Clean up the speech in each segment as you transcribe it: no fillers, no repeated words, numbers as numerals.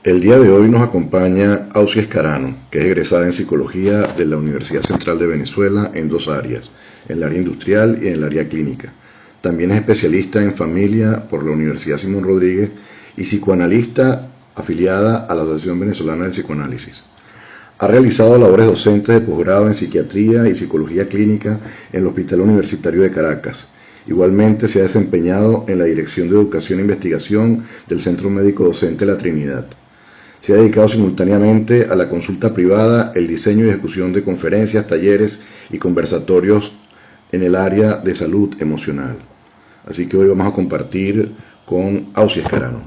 El día de hoy nos acompaña Ausi Escarano, que es egresada en Psicología de la Universidad Central de Venezuela en dos áreas, en el área industrial y en el área clínica. También es especialista en familia por la Universidad Simón Rodríguez y psicoanalista afiliada a la Asociación Venezolana de Psicoanálisis. Ha realizado labores docentes de posgrado en Psiquiatría y Psicología Clínica en el Hospital Universitario de Caracas. Igualmente se ha desempeñado en la Dirección de Educación e Investigación del Centro Médico Docente La Trinidad. Se ha dedicado simultáneamente a la consulta privada, el diseño y ejecución de conferencias, talleres y conversatorios en el área de salud emocional. Así que hoy vamos a compartir con Ausi Escarano.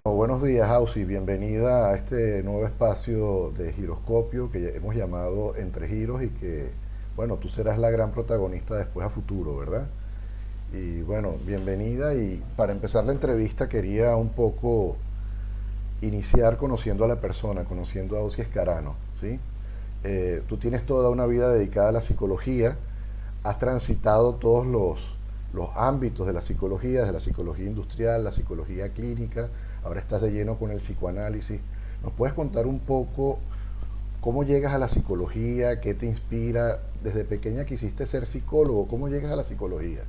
Buenos días, Ausi, bienvenida a este nuevo espacio de giroscopio que hemos llamado Entre Giros y que, bueno, tú serás la gran protagonista después a futuro, ¿verdad? Y bueno, bienvenida, y para empezar la entrevista quería un poco iniciar conociendo a la persona, conociendo a Ausi Escarano, ¿sí? Tú tienes toda una vida dedicada a la psicología, has transitado todos los ámbitos de la psicología, desde la psicología industrial, la psicología clínica, ahora estás de lleno con el psicoanálisis. ¿Nos puedes contar un poco cómo llegas a la psicología, qué te inspira? Desde pequeña quisiste ser psicólogo, ¿cómo llegas a la psicología?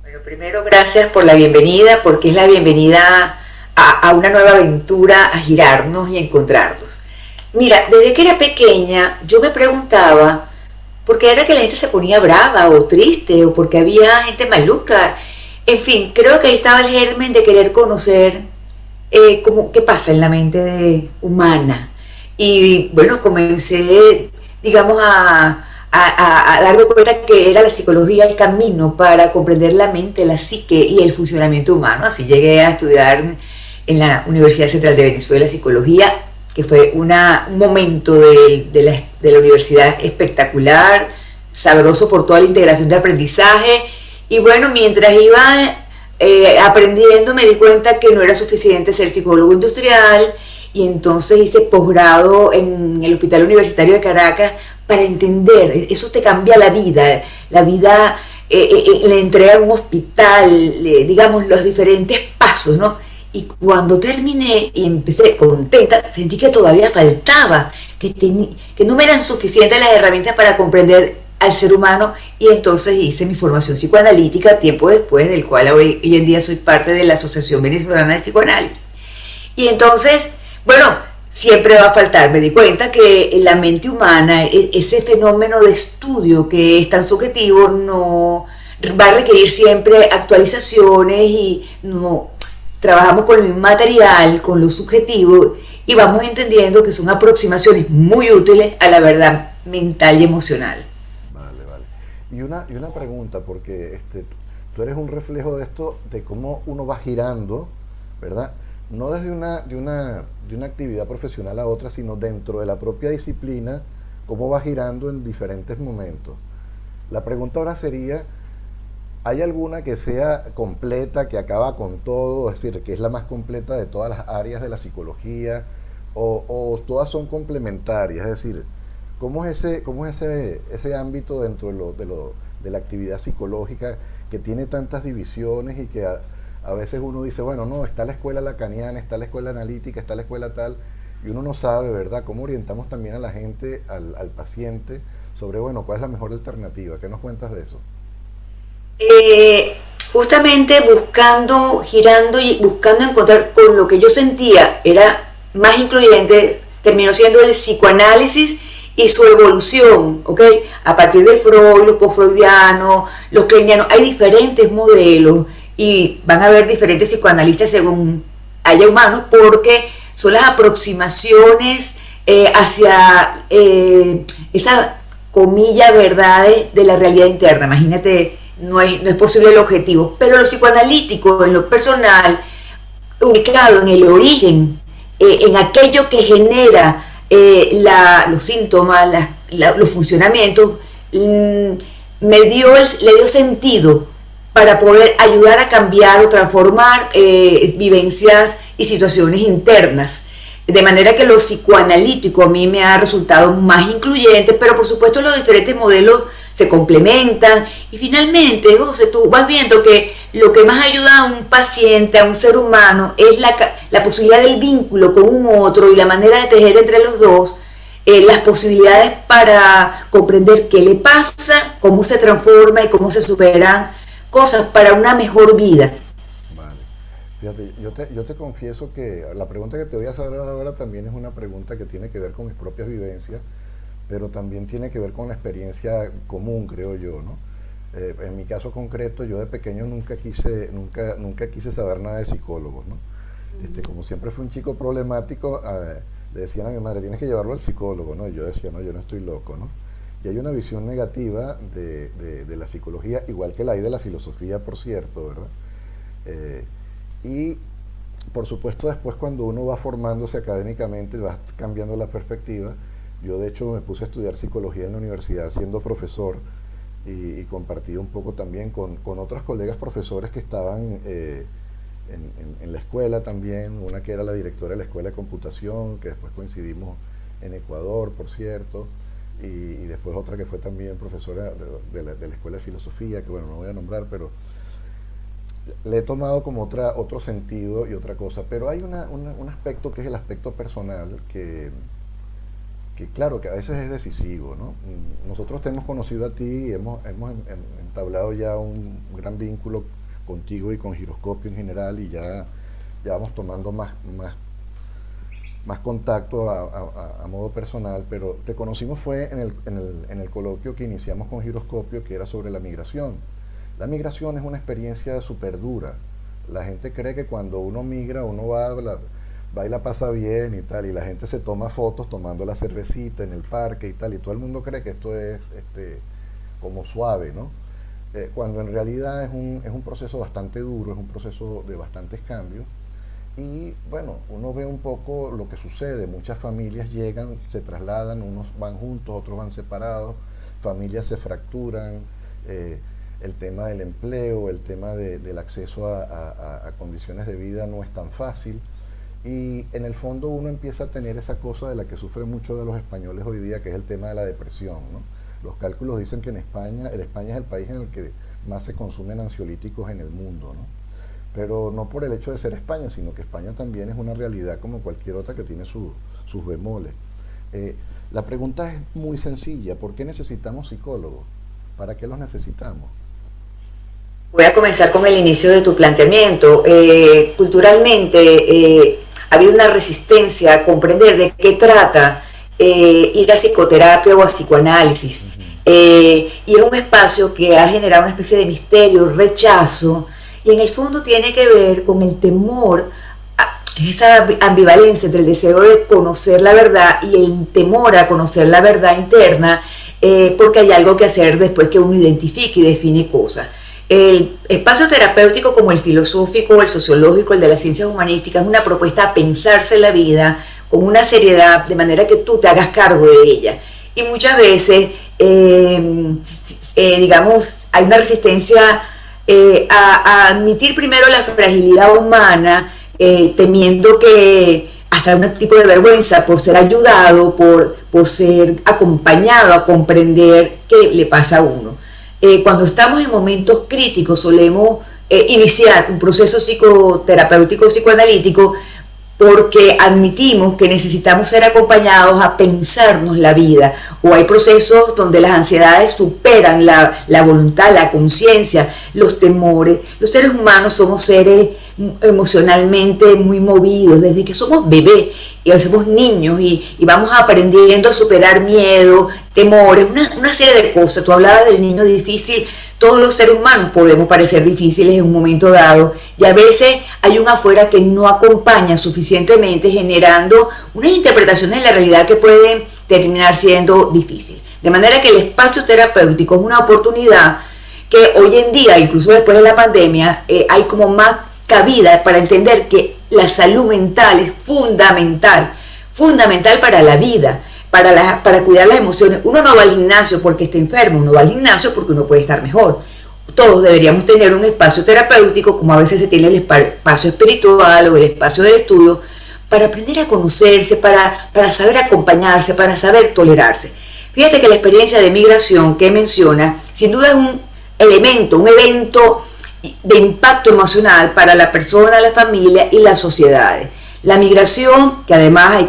Bueno, primero gracias por la bienvenida, porque es la bienvenida a una nueva aventura, a girarnos y a encontrarnos. Mira, desde que era pequeña yo me preguntaba por qué era que la gente se ponía brava o triste, o porque había gente maluca. En fin, creo que ahí estaba el germen de querer conocer qué pasa en la mente humana. Y bueno, comencé, digamos, a darme cuenta que era la psicología el camino para comprender la mente, la psique y el funcionamiento humano. Así llegué a estudiar en la Universidad Central de Venezuela Psicología, que fue un momento de la universidad espectacular, sabroso por toda la integración de aprendizaje. Y bueno, mientras iba aprendiendo me di cuenta que no era suficiente ser psicólogo industrial, y entonces hice posgrado en el Hospital Universitario de Caracas para entender, eso te cambia la vida le entrega un hospital, digamos, los diferentes pasos, ¿no? Y cuando terminé y empecé contenta, sentí que todavía faltaba, que no me eran suficientes las herramientas para comprender al ser humano, y entonces hice mi formación psicoanalítica tiempo después, del cual hoy en día soy parte de la Asociación Venezolana de Psicoanálisis. Y entonces, bueno, siempre va a faltar, me di cuenta que la mente humana, ese fenómeno de estudio que es tan subjetivo, no va a requerir siempre actualizaciones, y no trabajamos con el mismo material, con lo subjetivo, y vamos entendiendo que son aproximaciones muy útiles a la verdad mental y emocional. Vale. Y una pregunta, porque tú eres un reflejo de esto, de cómo uno va girando, ¿verdad? No desde de una actividad profesional a otra, sino dentro de la propia disciplina, cómo va girando en diferentes momentos. La pregunta ahora sería, ¿hay alguna que sea completa, que acaba con todo, es decir, que es la más completa de todas las áreas de la psicología, o todas son complementarias? Es decir, ¿cómo es ese ámbito dentro de la actividad psicológica que tiene tantas divisiones y que a veces uno dice, bueno, no, está la escuela lacaniana, está la escuela analítica, está la escuela tal, y uno no sabe, ¿verdad?, cómo orientamos también a la gente, al paciente, sobre, bueno, cuál es la mejor alternativa? ¿Qué nos cuentas de eso? Justamente girando y buscando encontrar con lo que yo sentía era más incluyente, terminó siendo el psicoanálisis y su evolución, ¿ok? A partir de Freud, los postfreudianos, los kleinianos, hay diferentes modelos, y van a haber diferentes psicoanalistas según haya humanos, porque son las aproximaciones hacia esa comilla verdad de la realidad interna. Imagínate, no es posible el objetivo, pero lo psicoanalítico en lo personal, ubicado en el origen, en aquello que genera los síntomas, los funcionamientos, le dio sentido para poder ayudar a cambiar o transformar vivencias y situaciones internas. De manera que lo psicoanalítico a mí me ha resultado más incluyente, pero por supuesto los diferentes modelos se complementan y finalmente, José, tú vas viendo que lo que más ayuda a un paciente, a un ser humano, es la posibilidad del vínculo con un otro y la manera de tejer entre los dos las posibilidades para comprender qué le pasa, cómo se transforma y cómo se superan cosas para una mejor vida. Vale. Fíjate, yo te confieso que la pregunta que te voy a hacer ahora también es una pregunta que tiene que ver con mis propias vivencias, pero también tiene que ver con la experiencia común, creo yo, ¿no? En mi caso concreto, yo de pequeño nunca quise saber nada de psicólogos, ¿no? Como siempre fui un chico problemático, le decían a mi madre, tienes que llevarlo al psicólogo, ¿no? Y yo decía, no, yo no estoy loco, ¿no? Y hay una visión negativa de la psicología, igual que la hay de la filosofía, por cierto, ¿verdad? Y por supuesto después cuando uno va formándose académicamente, va cambiando la perspectiva. Yo de hecho me puse a estudiar psicología en la universidad siendo profesor y compartí un poco también con otros colegas profesores que estaban en la escuela también, una que era la directora de la escuela de computación, que después coincidimos en Ecuador, por cierto, y después otra que fue también profesora de la escuela de filosofía, que bueno, no voy a nombrar, pero le he tomado como otro sentido y otra cosa. Pero hay un aspecto que es el aspecto personal, que claro, que a veces es decisivo, ¿no? Nosotros te hemos conocido a ti y hemos entablado ya un gran vínculo contigo y con Giroscopio en general, y ya vamos tomando más contacto a modo personal, pero te conocimos fue en el coloquio que iniciamos con Giroscopio, que era sobre la migración. La migración es una experiencia súper dura. La gente cree que cuando uno migra, uno va y la pasa bien y tal, y la gente se toma fotos tomando la cervecita en el parque y tal, y todo el mundo cree que esto es como suave, ¿no? Cuando en realidad es un proceso bastante duro, es un proceso de bastantes cambios. Y bueno, uno ve un poco lo que sucede. Muchas familias llegan, se trasladan, unos van juntos, otros van separados, familias se fracturan, el tema del empleo, el tema del acceso a condiciones de vida no es tan fácil. Y en el fondo uno empieza a tener esa cosa de la que sufren muchos de los españoles hoy día, que es el tema de la depresión, ¿no? Los cálculos dicen que España es el país en el que más se consumen ansiolíticos en el mundo, ¿no? Pero no por el hecho de ser España, sino que España también es una realidad como cualquier otra que tiene sus bemoles. La pregunta es muy sencilla: ¿por qué necesitamos psicólogos? ¿Para qué los necesitamos? Voy a comenzar con el inicio de tu planteamiento. Culturalmente ha habido una resistencia a comprender de qué trata ir a psicoterapia o a psicoanálisis. Y es un espacio que ha generado una especie de misterio, rechazo, y en el fondo tiene que ver con el temor, esa ambivalencia entre el deseo de conocer la verdad y el temor a conocer la verdad interna, porque hay algo que hacer después que uno identifique y define cosas. El espacio terapéutico, como el filosófico, el sociológico, el de las ciencias humanísticas, es una propuesta a pensarse la vida con una seriedad, de manera que tú te hagas cargo de ella. Y muchas veces, digamos, hay una resistencia a admitir primero la fragilidad humana, temiendo que hasta un tipo de vergüenza por ser ayudado, por ser acompañado a comprender qué le pasa a uno. Cuando estamos en momentos críticos solemos iniciar un proceso psicoterapéutico, psicoanalítico, porque admitimos que necesitamos ser acompañados a pensarnos la vida, o hay procesos donde las ansiedades superan la voluntad, la conciencia, los temores. Los seres humanos somos seres emocionalmente muy movidos desde que somos bebés y somos niños y vamos aprendiendo a superar miedo, temores, una serie de cosas. Tú hablabas del niño difícil. Todos los seres humanos podemos parecer difíciles en un momento dado, y a veces hay un afuera que no acompaña suficientemente, generando unas interpretaciones de la realidad que pueden terminar siendo difíciles. De manera que el espacio terapéutico es una oportunidad que hoy en día, incluso después de la pandemia, hay como más cabida para entender que la salud mental es fundamental para la vida. Para cuidar las emociones. Uno no va al gimnasio porque está enfermo, uno va al gimnasio porque uno puede estar mejor. Todos deberíamos tener un espacio terapéutico, como a veces se tiene el espacio espiritual o el espacio de estudio, para aprender a conocerse, para saber acompañarse, para saber tolerarse. Fíjate que la experiencia de migración que menciona, sin duda es un elemento, un evento de impacto emocional para la persona, la familia y las sociedades. La migración, que además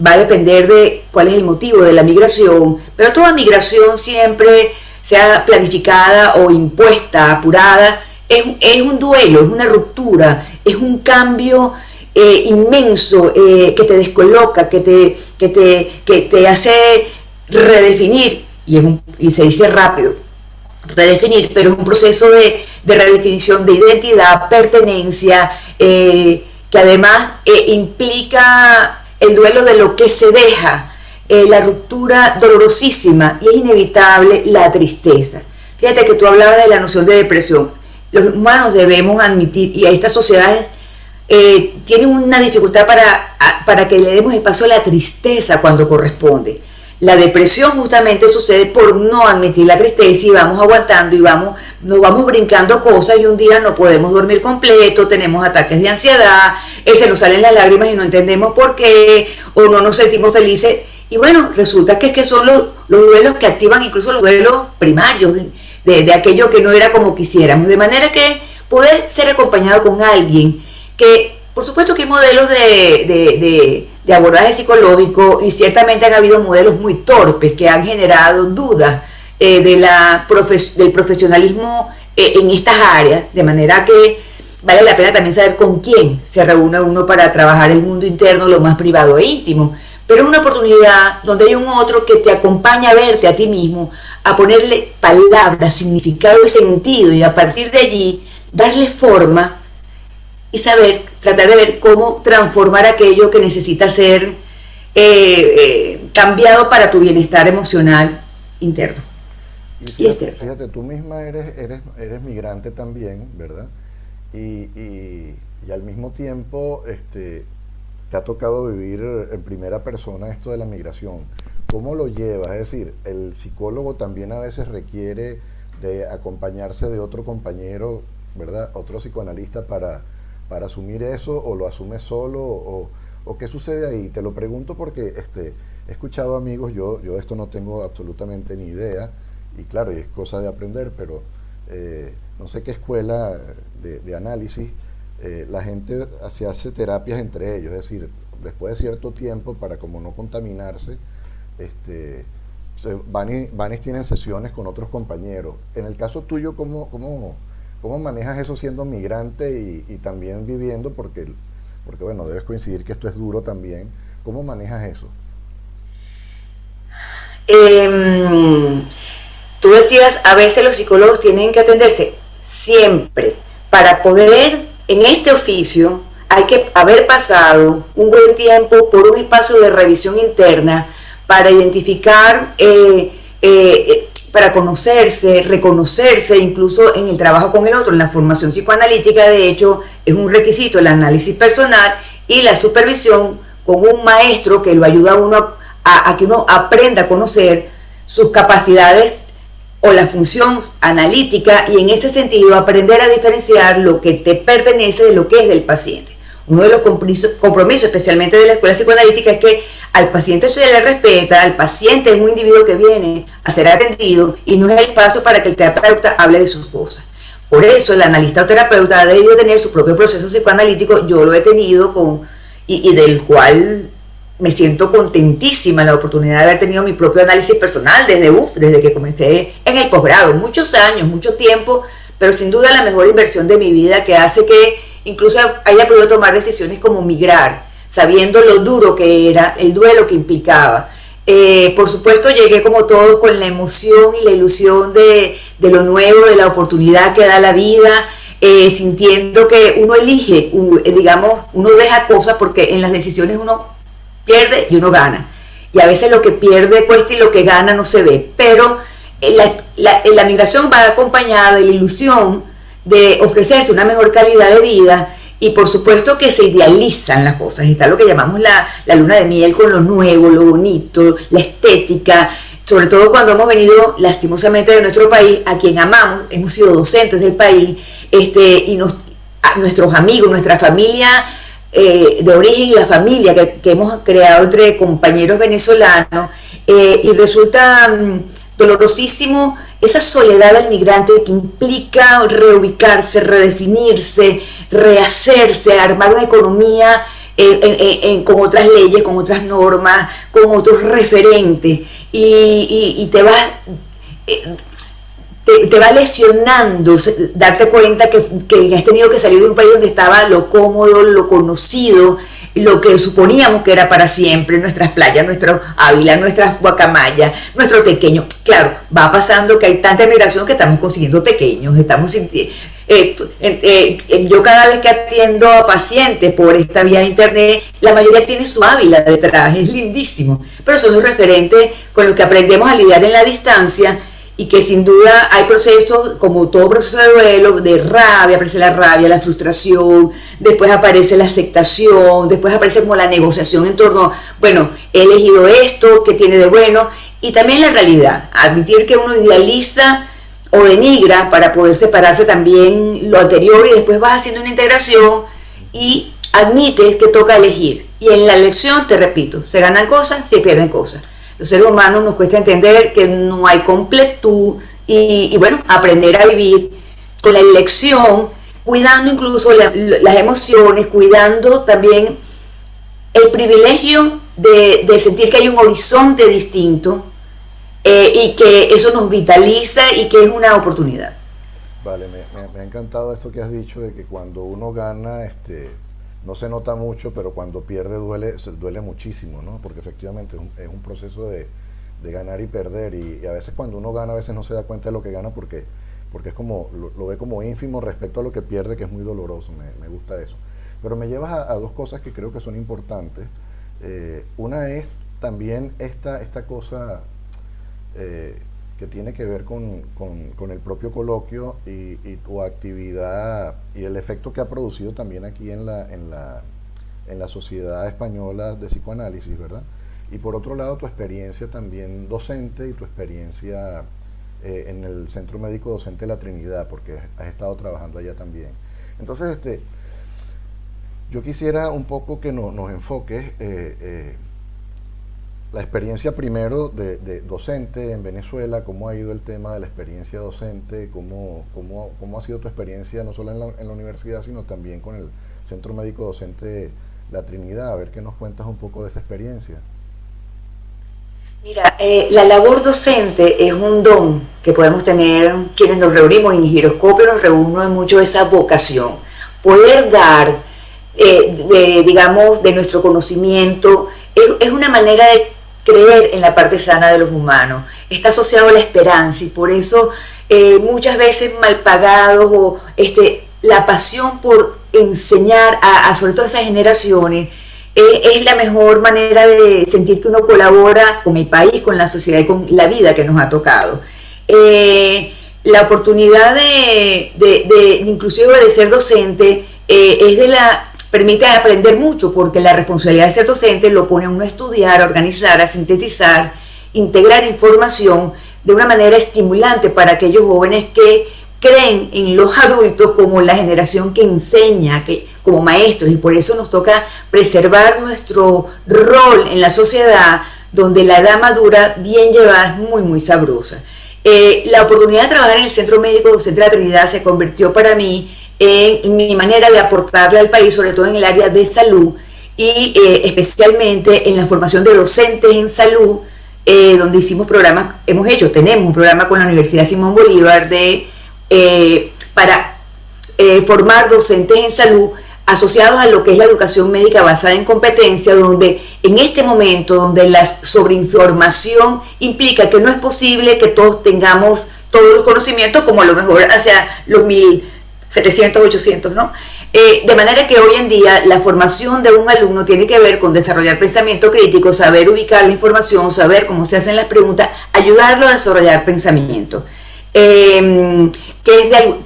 va a depender de cuál es el motivo de la migración, pero toda migración siempre, sea planificada o impuesta, apurada, es un duelo, es una ruptura, es un cambio inmenso que te descoloca, que te hace redefinir, y se dice rápido, redefinir, pero es un proceso de redefinición de identidad, pertenencia, que además implica el duelo de lo que se deja, la ruptura dolorosísima, y es inevitable la tristeza. Fíjate que tú hablabas de la noción de depresión. Los humanos debemos admitir, y a estas sociedades tienen una dificultad para que le demos espacio a la tristeza cuando corresponde. La depresión justamente sucede por no admitir la tristeza, y vamos aguantando y nos vamos brincando cosas, y un día no podemos dormir completo, tenemos ataques de ansiedad, se nos salen las lágrimas y no entendemos por qué, o no nos sentimos felices. Y bueno, resulta que son los duelos que activan incluso los duelos primarios de aquello que no era como quisiéramos. De manera que poder ser acompañado con alguien que, por supuesto que hay modelos de abordaje psicológico, y ciertamente han habido modelos muy torpes que han generado dudas del profesionalismo en estas áreas, de manera que vale la pena también saber con quién se reúne uno para trabajar el mundo interno, lo más privado e íntimo. Pero es una oportunidad donde hay un otro que te acompaña a verte a ti mismo, a ponerle palabras, significado y sentido, y a partir de allí darle forma y tratar de ver cómo transformar aquello que necesita ser cambiado para tu bienestar emocional interno y externo. Fíjate, tú misma eres migrante también, ¿verdad? Y al mismo tiempo te ha tocado vivir en primera persona esto de la migración. ¿Cómo lo llevas? Es decir, el psicólogo también a veces requiere de acompañarse de otro compañero, ¿verdad? Otro psicoanalista para asumir eso, o lo asume solo, o qué sucede ahí. Te lo pregunto porque he escuchado amigos, yo de esto no tengo absolutamente ni idea, y claro, y es cosa de aprender, pero no sé qué escuela de análisis, la gente se hace terapias entre ellos, es decir, después de cierto tiempo, para como no contaminarse, van y tienen sesiones con otros compañeros. En el caso tuyo, ¿cómo manejas eso siendo migrante y también viviendo? Porque bueno, debes coincidir que esto es duro también. ¿Cómo manejas eso? Tú decías, a veces los psicólogos tienen que atenderse. Siempre, para poder en este oficio, hay que haber pasado un buen tiempo por un espacio de revisión interna para identificar, para conocerse, reconocerse, incluso en el trabajo con el otro. En la formación psicoanalítica, de hecho, es un requisito el análisis personal y la supervisión con un maestro que lo ayuda a uno a que uno aprenda a conocer sus capacidades o la función analítica, y en ese sentido aprender a diferenciar lo que te pertenece de lo que es del paciente. Uno de los compromisos, especialmente de la escuela psicoanalítica, es que al paciente se le respeta, al paciente es un individuo que viene a ser atendido y no es el paso para que el terapeuta hable de sus cosas. Por eso el analista o terapeuta ha debido tener su propio proceso psicoanalítico. Yo lo he tenido y del cual me siento contentísima la oportunidad de haber tenido mi propio análisis personal desde que comencé en el posgrado. Muchos años, mucho tiempo, pero sin duda la mejor inversión de mi vida, que hace que incluso haya podido tomar decisiones como migrar, sabiendo lo duro que era, el duelo que implicaba. Por supuesto llegué como todos con la emoción y la ilusión de lo nuevo, de la oportunidad que da la vida, sintiendo que uno elige, digamos, uno deja cosas, porque en las decisiones uno pierde y uno gana, y a veces lo que pierde cuesta y lo que gana no se ve, pero la migración va acompañada de la ilusión de ofrecerse una mejor calidad de vida, y por supuesto que se idealizan las cosas. Está lo que llamamos la luna de miel con lo nuevo, lo bonito, la estética, sobre todo cuando hemos venido lastimosamente de nuestro país, a quien amamos, hemos sido docentes del país, y nuestros amigos, nuestra familia de origen, y la familia que hemos creado entre compañeros venezolanos, y resulta dolorosísimo esa soledad del migrante que implica reubicarse, redefinirse, rehacerse, armar una economía con otras leyes, con otras normas, con otros referentes, y te vas... te va lesionando darte cuenta que has tenido que salir de un país donde estaba lo cómodo, lo conocido, lo que suponíamos que era para siempre, nuestras playas, nuestro Ávila, nuestras guacamayas, nuestro tequeño. Claro, va pasando que hay tanta migración que estamos consiguiendo tequeños, yo cada vez que atiendo a pacientes por esta vía de internet, la mayoría tiene su Ávila detrás, es lindísimo, pero son los referentes con los que aprendemos a lidiar en la distancia, y que sin duda hay procesos, como todo proceso de duelo, de rabia, aparece la rabia, la frustración, después aparece la aceptación, después aparece como la negociación en torno, bueno, he elegido esto, ¿qué tiene de bueno? Y también la realidad, admitir que uno idealiza o denigra para poder separarse también lo anterior, y después vas haciendo una integración y admites que toca elegir. Y en la elección, te repito, se ganan cosas, se pierden cosas. Los seres humanos nos cuesta entender que no hay completud y bueno, aprender a vivir con la elección, cuidando incluso las emociones, cuidando también el privilegio de sentir que hay un horizonte distinto, y que eso nos vitaliza y que es una oportunidad. Vale, me ha encantado esto que has dicho de que cuando uno gana, no se nota mucho, pero cuando pierde duele muchísimo, ¿no? Porque efectivamente es un proceso de ganar y perder, y a veces cuando uno gana, a veces no se da cuenta de lo que gana porque es como, lo ve como ínfimo respecto a lo que pierde, que es muy doloroso. Me gusta eso. Pero me llevas a dos cosas que creo que son importantes. Una es también esta cosa que tiene que ver con el propio coloquio y tu actividad y el efecto que ha producido también aquí en la Sociedad Española de Psicoanálisis, ¿verdad? Y por otro lado, tu experiencia también docente y tu experiencia en el Centro Médico Docente de la Trinidad, porque has estado trabajando allá también. Entonces, yo quisiera un poco que nos enfoques la experiencia primero de docente en Venezuela, cómo ha ido el tema de la experiencia docente, cómo ha sido tu experiencia no solo en la universidad, sino también con el Centro Médico Docente La Trinidad. A ver qué nos cuentas un poco de esa experiencia. Mira, la labor docente es un don que podemos tener quienes nos reunimos en Giroscopio, nos reúne mucho esa vocación, poder dar, digamos, de nuestro conocimiento, es una manera de creer en la parte sana de los humanos, está asociado a la esperanza, y por eso muchas veces mal pagados, o la pasión por enseñar sobre todo a esas generaciones, es la mejor manera de sentir que uno colabora con el país, con la sociedad y con la vida que nos ha tocado. La oportunidad inclusive de ser docente permite aprender mucho, porque la responsabilidad de ser docente lo pone a uno a estudiar, a organizar, a sintetizar, integrar información de una manera estimulante para aquellos jóvenes que creen en los adultos como la generación que enseña, como maestros, y por eso nos toca preservar nuestro rol en la sociedad, donde la edad madura bien llevada es muy, muy sabrosa. La oportunidad de trabajar en el Centro Médico Docente de la Trinidad se convirtió para mí en mi manera de aportarle al país, sobre todo en el área de salud, y especialmente en la formación de docentes en salud, donde hicimos programas, tenemos un programa con la Universidad Simón Bolívar para formar docentes en salud asociados a lo que es la educación médica basada en competencia, donde en este momento, donde la sobreinformación implica que no es posible que todos tengamos todos los conocimientos como a lo mejor hacia los 1700, 800, ¿no? De manera que hoy en día la formación de un alumno tiene que ver con desarrollar pensamiento crítico, saber ubicar la información, saber cómo se hacen las preguntas, ayudarlo a desarrollar pensamiento, que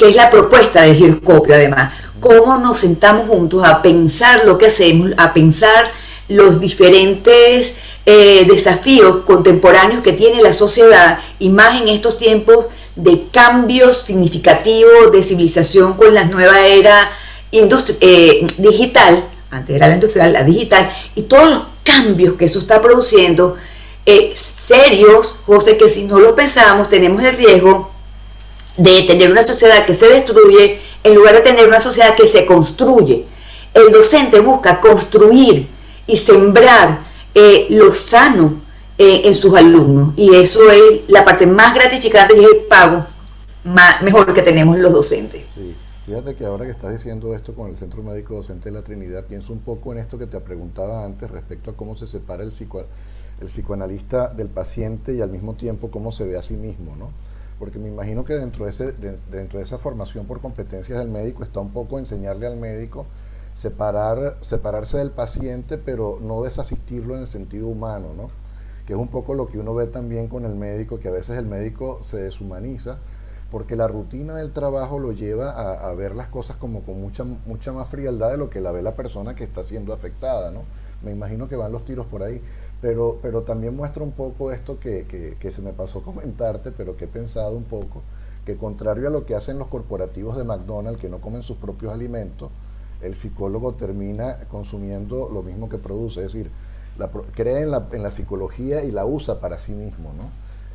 es la propuesta de Giroscopio. Además, cómo nos sentamos juntos a pensar lo que hacemos, a pensar los diferentes desafíos contemporáneos que tiene la sociedad, y más en estos tiempos de cambios significativos de civilización con la nueva era digital. Antes era la industrial, la digital, y todos los cambios que eso está produciendo, serios, José, que si no lo pensamos tenemos el riesgo de tener una sociedad que se destruye en lugar de tener una sociedad que se construye. El docente busca construir y sembrar lo sano en sus alumnos, y eso es la parte más gratificante y es el pago mejor que tenemos los docentes. Sí, fíjate que ahora que estás diciendo esto con el Centro Médico Docente de la Trinidad, pienso un poco en esto que te preguntaba antes respecto a cómo se separa el psicoanalista del paciente y al mismo tiempo cómo se ve a sí mismo, ¿no? Porque me imagino que dentro de esa formación por competencias del médico está un poco enseñarle al médico separarse del paciente, pero no desasistirlo en el sentido humano, ¿no? Que es un poco lo que uno ve también con el médico, que a veces el médico se deshumaniza porque la rutina del trabajo lo lleva a ver las cosas como con mucha más frialdad de lo que la ve la persona que está siendo afectada, ¿no? Me imagino que van los tiros por ahí, pero también muestra un poco esto que se me pasó comentarte, pero que he pensado un poco, que contrario a lo que hacen los corporativos de McDonald's, que no comen sus propios alimentos, el psicólogo termina consumiendo lo mismo que produce, es decir, cree en la psicología y la usa para sí mismo, ¿no?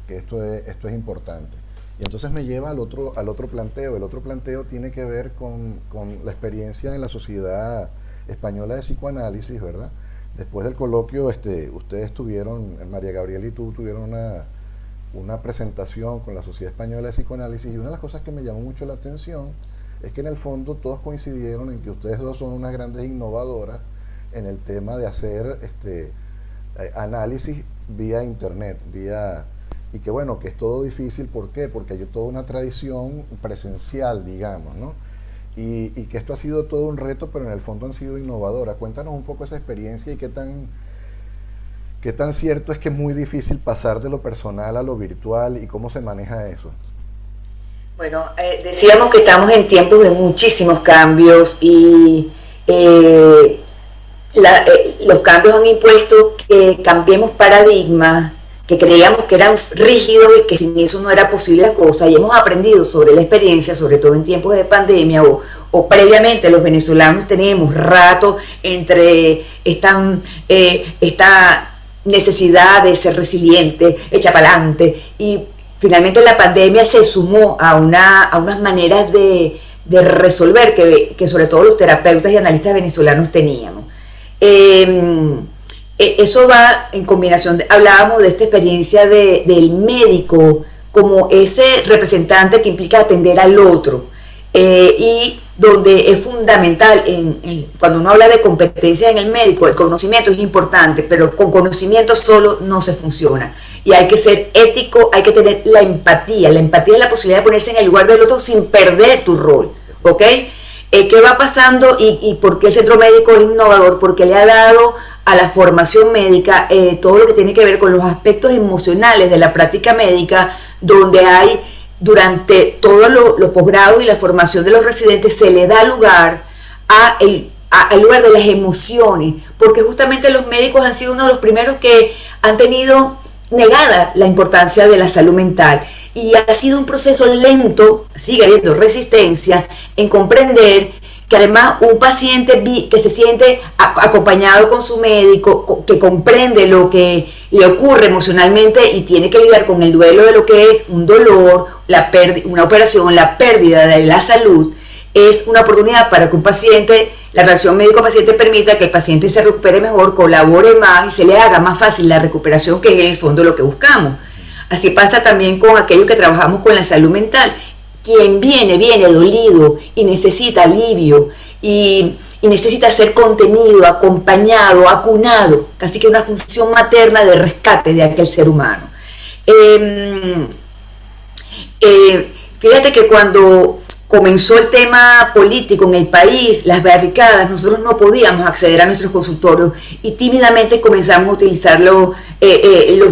Que esto es importante. Y entonces me lleva al otro planteo. El otro planteo tiene que ver con la experiencia en la Sociedad Española de Psicoanálisis, ¿verdad? Después del coloquio, ustedes tuvieron, María Gabriela y tú tuvieron una presentación con la Sociedad Española de Psicoanálisis, y una de las cosas que me llamó mucho la atención es que en el fondo todos coincidieron en que ustedes dos son unas grandes innovadoras en el tema de hacer análisis vía internet, y que bueno, que es todo difícil. ¿Por qué? Porque hay toda una tradición presencial, digamos, ¿no? Y que esto ha sido todo un reto, pero en el fondo han sido innovadoras. Cuéntanos un poco esa experiencia y qué tan cierto es que es muy difícil pasar de lo personal a lo virtual y cómo se maneja eso. Bueno, decíamos que estamos en tiempos de muchísimos cambios y los cambios han impuesto que cambiemos paradigmas que creíamos que eran rígidos y que sin eso no era posible la cosa, y hemos aprendido sobre la experiencia, sobre todo en tiempos de pandemia o previamente. Los venezolanos tenemos rato entre esta necesidad de ser resiliente, echa para adelante, y finalmente la pandemia se sumó a unas maneras de resolver que sobre todo los terapeutas y analistas venezolanos teníamos. Eso va en combinación, hablábamos de esta experiencia del médico como ese representante que implica atender al otro, y donde es fundamental, cuando uno habla de competencias en el médico, el conocimiento es importante, pero con conocimiento solo no se funciona, y hay que ser ético, hay que tener la empatía es la posibilidad de ponerse en el lugar del otro sin perder tu rol, ¿ok? ¿Qué va pasando y por qué el centro médico es innovador? Porque le ha dado a la formación médica todo lo que tiene que ver con los aspectos emocionales de la práctica médica, donde hay, durante todos los posgrados y la formación de los residentes, se le da lugar al lugar de las emociones, porque justamente los médicos han sido uno de los primeros que han tenido negada la importancia de la salud mental. Y ha sido un proceso lento, sigue habiendo resistencia en comprender que además un paciente que se siente acompañado con su médico, que comprende lo que le ocurre emocionalmente y tiene que lidiar con el duelo de lo que es un dolor, una operación, la pérdida de la salud, es una oportunidad para que un paciente, la relación médico-paciente permita que el paciente se recupere mejor, colabore más y se le haga más fácil la recuperación, que es en el fondo lo que buscamos. Así pasa también con aquellos que trabajamos con la salud mental. Quien viene dolido y necesita alivio y necesita ser contenido, acompañado, acunado, casi que una función materna de rescate de aquel ser humano. Fíjate que cuando comenzó el tema político en el país, las barricadas, nosotros no podíamos acceder a nuestros consultorios y tímidamente comenzamos a utilizar los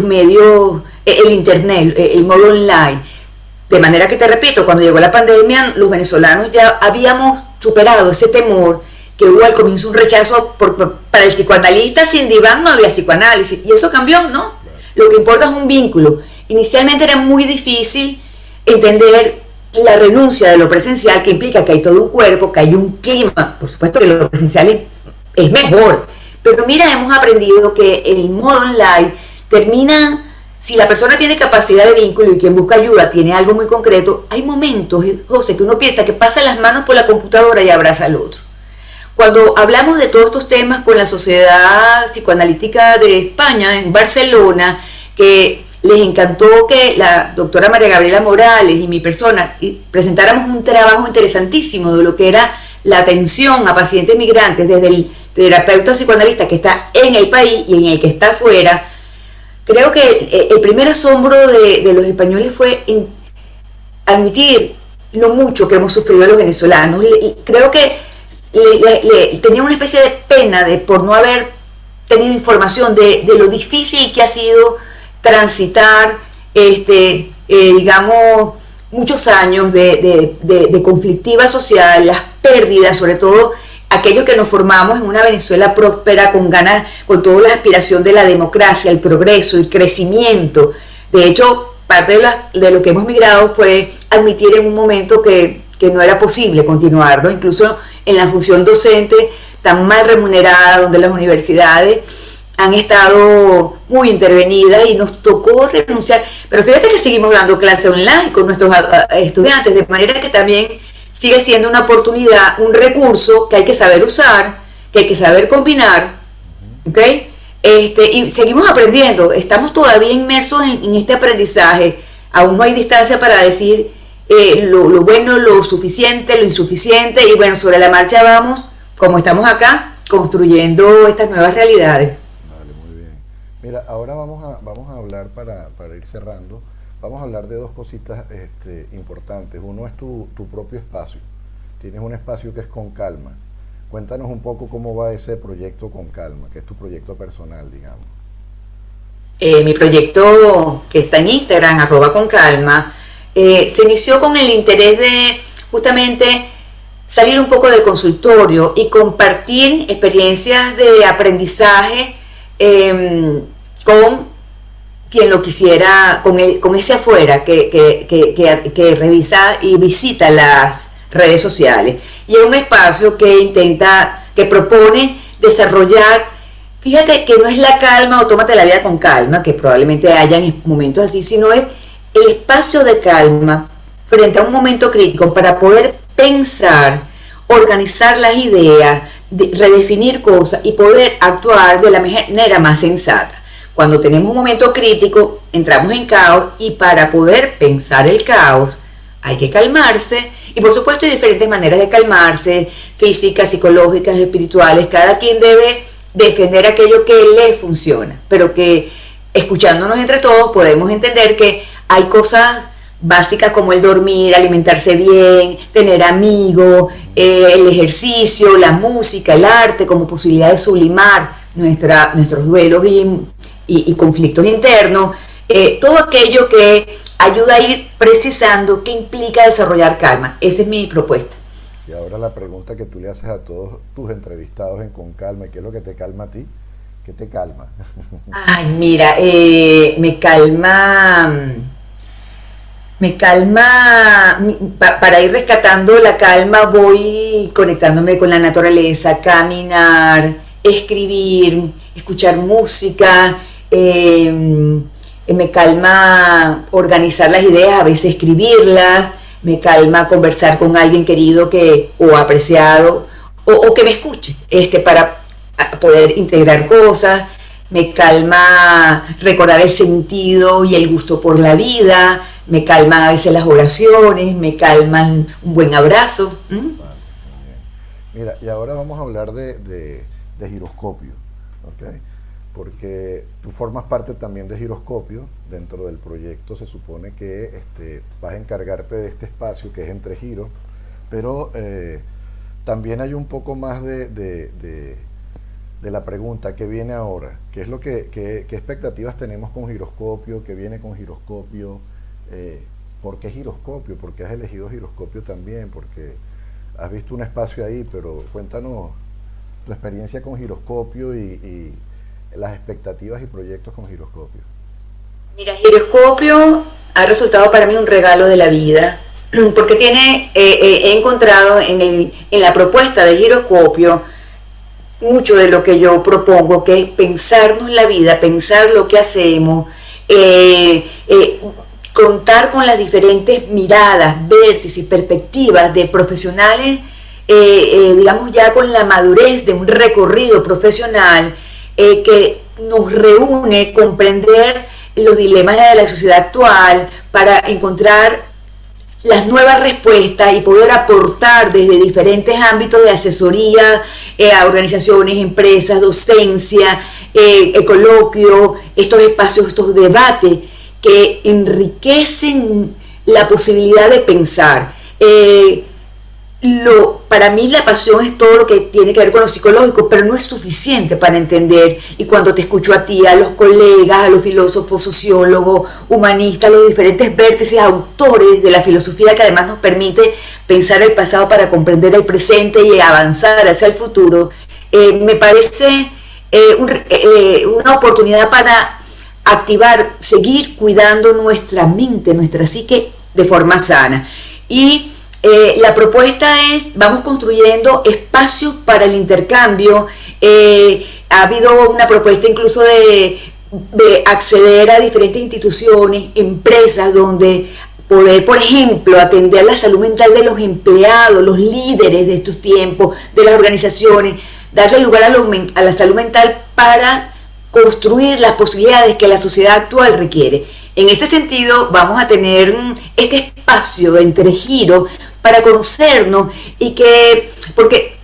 medios, el internet, el modo online. De manera que, te repito, cuando llegó la pandemia, los venezolanos ya habíamos superado ese temor, que hubo al comienzo un rechazo para el psicoanalista. Sin diván no había psicoanálisis, y eso cambió, ¿no? Lo que importa es un vínculo. Inicialmente era muy difícil entender la renuncia de lo presencial, que implica que hay todo un cuerpo, que hay un clima. Por supuesto que lo presencial es mejor, pero mira, hemos aprendido que el modo online termina si la persona tiene capacidad de vínculo y quien busca ayuda tiene algo muy concreto, hay momentos, José, que uno piensa que pasa las manos por la computadora y abraza al otro. Cuando hablamos de todos estos temas con la Sociedad Psicoanalítica de España en Barcelona, que les encantó que la doctora María Gabriela Morales y mi persona presentáramos un trabajo interesantísimo de lo que era la atención a pacientes migrantes desde el terapeuta psicoanalista que está en el país y en el que está afuera. Creo que el primer asombro de los españoles fue admitir lo mucho que hemos sufrido los venezolanos. Creo que tenía una especie de pena por no haber tenido información de lo difícil que ha sido transitar, digamos, muchos años de conflictiva social, las pérdidas, sobre todo aquellos que nos formamos en una Venezuela próspera, con ganas, con toda la aspiración de la democracia, el progreso, el crecimiento. De hecho, parte de lo que hemos migrado fue admitir en un momento que no era posible continuar, ¿no? Incluso en la función docente tan mal remunerada, donde las universidades han estado muy intervenidas y nos tocó renunciar. Pero fíjate que seguimos dando clase online con nuestros estudiantes, de manera que también sigue siendo una oportunidad, un recurso que hay que saber usar, que hay que saber combinar, ¿ok? Y seguimos aprendiendo, estamos todavía inmersos en este aprendizaje, aún no hay distancia para decir lo bueno, lo suficiente, lo insuficiente, y bueno, sobre la marcha vamos, como estamos acá, construyendo estas nuevas realidades. Vale, muy bien. Mira, ahora vamos a hablar, para ir cerrando, vamos a hablar de dos cositas importantes. Uno es tu propio espacio. Tienes un espacio que es Con Calma. Cuéntanos un poco cómo va ese proyecto Con Calma, que es tu proyecto personal, digamos. Mi proyecto, que está en Instagram, @concalma, se inició con el interés de justamente salir un poco del consultorio y compartir experiencias de aprendizaje con quien lo quisiera, con ese afuera que revisa y visita las redes sociales. Y es un espacio que propone desarrollar, fíjate que no es la calma o tómate la vida con calma, que probablemente hayan momentos así, sino es el espacio de calma frente a un momento crítico para poder pensar, organizar las ideas, redefinir cosas y poder actuar de la manera más sensata. Cuando tenemos un momento crítico, entramos en caos, y para poder pensar el caos hay que calmarse. Y por supuesto hay diferentes maneras de calmarse, físicas, psicológicas, espirituales. Cada quien debe defender aquello que le funciona, pero que escuchándonos entre todos podemos entender que hay cosas básicas como el dormir, alimentarse bien, tener amigos, el ejercicio, la música, el arte como posibilidad de sublimar nuestros duelos y conflictos internos, todo aquello que ayuda a ir precisando qué implica desarrollar calma. Esa es mi propuesta. Y ahora la pregunta que tú le haces a todos tus entrevistados en Con Calma: ¿qué es lo que te calma a ti? ¿Qué te calma? Ay, mira, me calma, para ir rescatando la calma voy conectándome con la naturaleza, caminar, escribir, escuchar música. Me calma organizar las ideas, a veces escribirlas. Me calma conversar con alguien querido o apreciado, o que me escuche, para poder integrar cosas. Me calma recordar el sentido y el gusto por la vida. Me calman a veces las oraciones, me calman un buen abrazo. Vale, muy bien. Mira, y ahora vamos a hablar de giroscopio, ¿ok? Porque tú formas parte también de Giroscopio. Dentro del proyecto se supone que vas a encargarte de este espacio que es Entre Giros, pero también hay un poco más de la pregunta: ¿qué viene ahora? ¿Qué es qué expectativas tenemos con Giroscopio? ¿Qué viene con Giroscopio? ¿Por qué Giroscopio? ¿Por qué has elegido Giroscopio también? Porque has visto un espacio ahí, pero cuéntanos tu experiencia con Giroscopio y las expectativas y proyectos con Giroscopio. Mira, Giroscopio ha resultado para mí un regalo de la vida, porque he encontrado en la propuesta de Giroscopio mucho de lo que yo propongo, que es pensarnos la vida, pensar lo que hacemos, contar con las diferentes miradas, vértices y perspectivas de profesionales, digamos ya con la madurez de un recorrido profesional que nos reúne comprender los dilemas de la sociedad actual para encontrar las nuevas respuestas y poder aportar desde diferentes ámbitos de asesoría a organizaciones, empresas, docencia, coloquio, estos espacios, estos debates que enriquecen la posibilidad de pensar. Para mí la pasión es todo lo que tiene que ver con lo psicológico, pero no es suficiente para entender. Y cuando te escucho a ti, a los colegas, a los filósofos, sociólogos, humanistas, los diferentes vértices, autores de la filosofía que además nos permite pensar el pasado para comprender el presente y avanzar hacia el futuro, me parece una oportunidad para activar, seguir cuidando nuestra mente, nuestra psique de forma sana. Y la propuesta es, vamos construyendo espacios para el intercambio. Ha habido una propuesta incluso de acceder a diferentes instituciones, empresas, donde poder, por ejemplo, atender la salud mental de los empleados, los líderes de estos tiempos, de las organizaciones, darle lugar a la salud mental para construir las posibilidades que la sociedad actual requiere. En este sentido, vamos a tener este espacio entre giros para conocernos y porque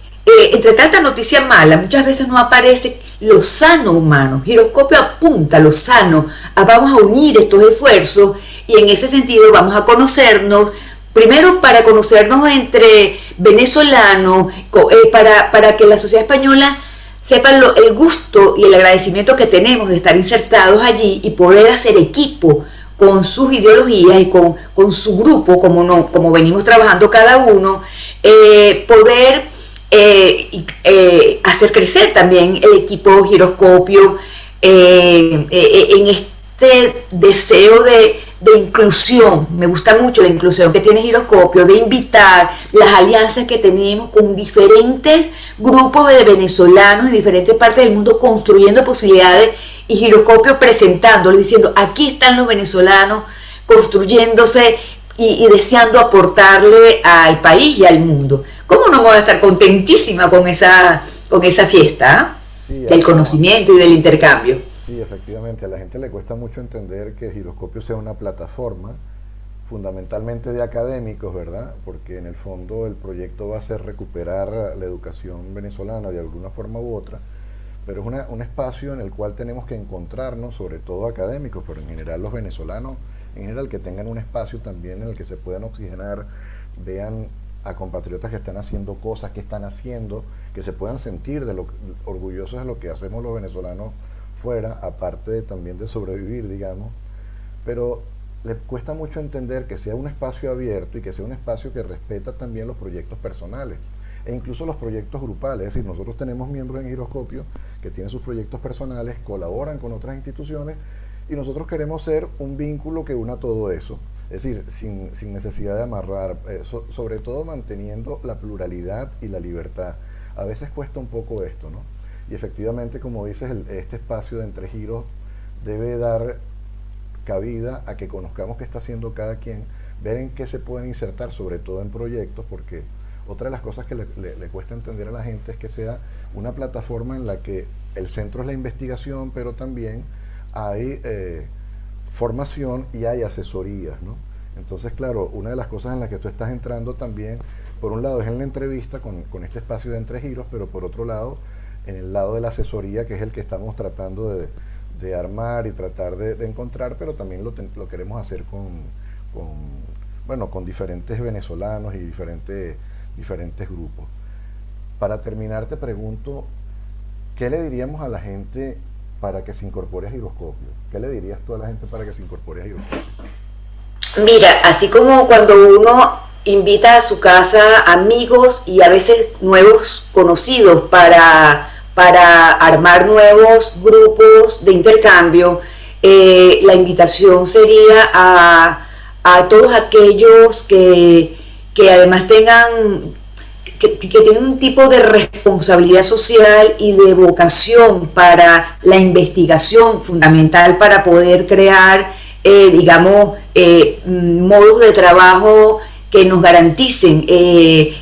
entre tanta noticia mala, muchas veces no aparece lo sano humano. Giroscopio apunta a lo sano, vamos a unir estos esfuerzos y en ese sentido vamos a conocernos, primero para conocernos entre venezolanos, para que la sociedad española sepa el gusto y el agradecimiento que tenemos de estar insertados allí y poder hacer equipo con sus ideologías y con su grupo, como venimos trabajando cada uno, poder hacer crecer también el equipo Giroscopio en este deseo de inclusión. Me gusta mucho la inclusión que tiene Giroscopio, de invitar las alianzas que tenemos con diferentes grupos de venezolanos en diferentes partes del mundo, construyendo posibilidades, y Giroscopio presentándolo, diciendo, aquí están los venezolanos construyéndose y deseando aportarle al país y al mundo. ¿Cómo no voy a estar contentísima con esa fiesta del conocimiento y del intercambio? Sí, efectivamente, a la gente le cuesta mucho entender que Giroscopio sea una plataforma fundamentalmente de académicos, ¿verdad? Porque en el fondo el proyecto va a ser recuperar la educación venezolana de alguna forma u otra, pero es un espacio en el cual tenemos que encontrarnos, sobre todo académicos, pero en general los venezolanos, en general que tengan un espacio también en el que se puedan oxigenar, vean a compatriotas que están haciendo cosas, que están haciendo, que se puedan sentir orgullosos de lo que hacemos los venezolanos fuera, aparte también de sobrevivir, digamos, pero le cuesta mucho entender que sea un espacio abierto y que sea un espacio que respeta también los proyectos personales e incluso los proyectos grupales. Es decir, nosotros tenemos miembros en Giroscopio que tienen sus proyectos personales, colaboran con otras instituciones y nosotros queremos ser un vínculo que una todo eso, es decir, sin necesidad de amarrar, sobre todo manteniendo la pluralidad y la libertad. A veces cuesta un poco esto, ¿no? Y efectivamente, como dices, este espacio de Entre Giros debe dar cabida a que conozcamos qué está haciendo cada quien, ver en qué se pueden insertar, sobre todo en proyectos, porque otra de las cosas que le cuesta entender a la gente es que sea una plataforma en la que el centro es la investigación, pero también hay formación y hay asesorías, ¿no? Entonces, claro, una de las cosas en las que tú estás entrando también, por un lado es en la entrevista con este espacio de Entre Giros, pero por otro lado, en el lado de la asesoría, que es el que estamos tratando de armar y tratar de encontrar, pero también lo queremos hacer con diferentes venezolanos y diferentes grupos. Para terminar, te pregunto, ¿qué le diríamos a la gente para que se incorpore a Giroscopio? ¿Qué le dirías tú a la gente para que se incorpore a Giroscopio? Mira, así como cuando uno invita a su casa amigos y a veces nuevos conocidos para armar nuevos grupos de intercambio, la invitación sería a todos aquellos que además que tienen un tipo de responsabilidad social y de vocación para la investigación fundamental para poder crear, modos de trabajo que nos garanticen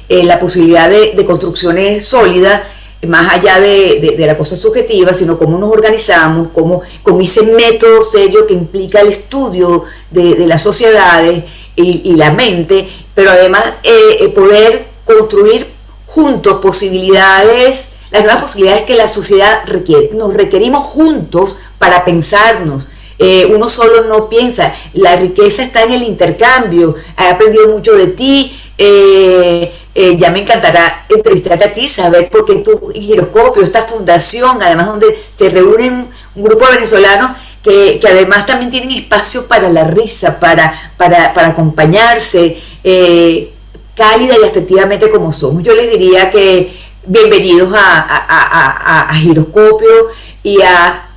la posibilidad de construcciones sólidas, más allá de la cosa subjetiva, sino cómo nos organizamos, con ese método serio que implica el estudio de las sociedades y la mente, pero además poder construir juntos posibilidades, las nuevas posibilidades que la sociedad requiere. Nos requerimos juntos para pensarnos. Uno solo no piensa, la riqueza está en el intercambio. He aprendido mucho de ti, ya me encantará entrevistarte a ti, saber por qué tu giroscopio, esta fundación, además donde se reúnen un grupo de venezolanos que además también tienen espacio para la risa, para acompañarse, cálida y afectivamente como somos. Yo les diría que bienvenidos a Giroscopio y a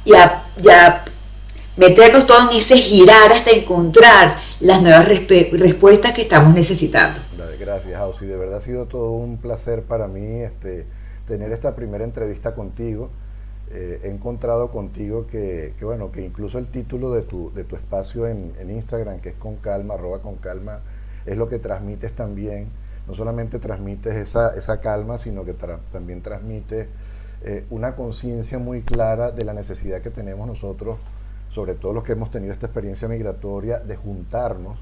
meternos todos en ese girar hasta encontrar las nuevas respuestas que estamos necesitando. Gracias, Ausi. De verdad ha sido todo un placer para mí tener esta primera entrevista contigo. He encontrado contigo que incluso el título de tu espacio en Instagram, que es Con Calma, @concalma, es lo que transmites también. No solamente transmites esa calma, sino que también transmites una conciencia muy clara de la necesidad que tenemos nosotros, sobre todo los que hemos tenido esta experiencia migratoria, de juntarnos,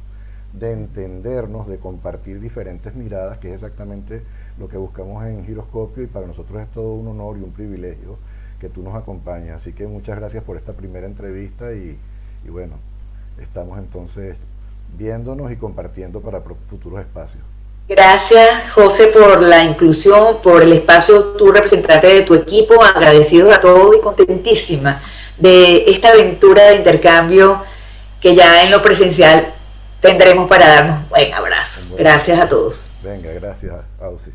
de entendernos, de compartir diferentes miradas, que es exactamente lo que buscamos en Giroscopio, y para nosotros es todo un honor y un privilegio que tú nos acompañes. Así que muchas gracias por esta primera entrevista y bueno, estamos entonces viéndonos y compartiendo para futuros espacios. Gracias, José, por la inclusión, por el espacio, tú representante de tu equipo, agradecidos a todos y contentísima de esta aventura de intercambio que ya en lo presencial tendremos para darnos un buen abrazo. Gracias a todos. Venga, gracias, Ausi.